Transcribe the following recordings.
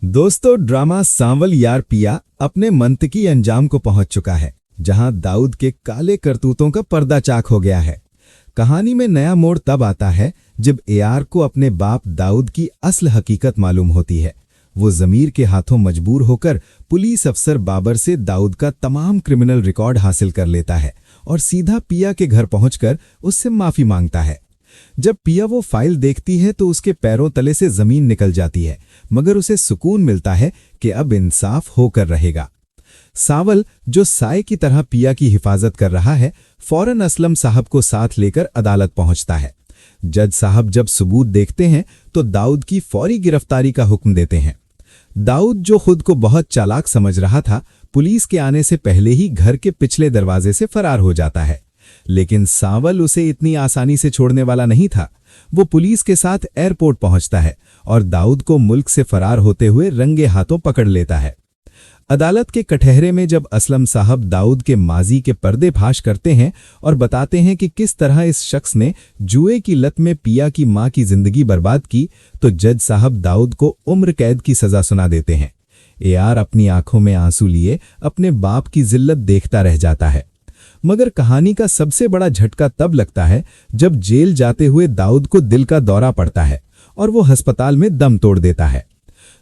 दोस्तों, ड्रामा सांवल यार पिया अपने मंतकी अंजाम को पहुंच चुका है, जहां दाऊद के काले करतूतों का पर्दा चाक हो गया है। कहानी में नया मोड़ तब आता है जब एआर को अपने बाप दाऊद की असल हकीकत मालूम होती है। वो ज़मीर के हाथों मजबूर होकर पुलिस अफसर बाबर से दाऊद का तमाम क्रिमिनल रिकॉर्ड हासिल कर लेता है और सीधा पिया के घर पहुंचकर उससे माफी मांगता है। जब पिया वो फाइल देखती है तो उसके पैरों तले से जमीन निकल जाती है, मगर उसे सुकून मिलता है कि अब इंसाफ होकर रहेगा। सांवल, जो साए की तरह पिया की हिफाजत कर रहा है, फौरन असलम साहब को साथ लेकर अदालत पहुंचता है। जज साहब जब सबूत देखते हैं तो दाऊद की फौरी गिरफ्तारी का हुक्म देते हैं। दाऊद, जो खुद को बहुत चालाक समझ रहा था, पुलिस के आने से पहले ही घर के पिछले दरवाजे से फरार हो जाता है। लेकिन सांवल उसे इतनी आसानी से छोड़ने वाला नहीं था। वो पुलिस के साथ एयरपोर्ट पहुंचता है और दाऊद को मुल्क से फरार होते हुए रंगे हाथों पकड़ लेता है। अदालत के कटहरे में जब असलम साहब दाऊद के माजी के पर्देफाश करते हैं और बताते हैं कि किस तरह इस शख्स ने जुए की लत में पिया की मां की जिंदगी बर्बाद की, तो जज साहब दाऊद को उम्र कैद की सजा सुना देते हैं। एआर अपनी आंखों में आंसू लिए अपने बाप की जिल्लत देखता रह जाता है। मगर कहानी का सबसे बड़ा झटका तब लगता है जब जेल जाते हुए दाऊद को दिल का दौरा पड़ता है और वो अस्पताल में दम तोड़ देता है।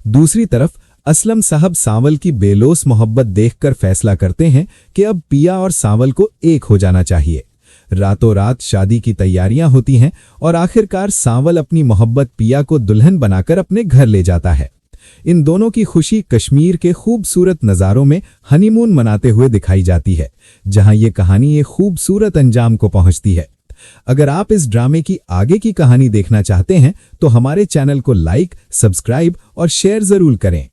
दूसरी तरफ असलम साहब सांवल की बेलोस मोहब्बत देखकर फैसला करते हैं कि अब पिया और सांवल को एक हो जाना चाहिए। रातों रात शादी की तैयारियां होती हैं और आखिरकार सांवल अपनी मोहब्बत पिया को दुल्हन बनाकर अपने घर ले जाता है। इन दोनों की खुशी कश्मीर के खूबसूरत नज़ारों में हनीमून मनाते हुए दिखाई जाती है, जहां ये कहानी एक खूबसूरत अंजाम को पहुंचती है। अगर आप इस ड्रामे की आगे की कहानी देखना चाहते हैं तो हमारे चैनल को लाइक, सब्सक्राइब और शेयर जरूर करें।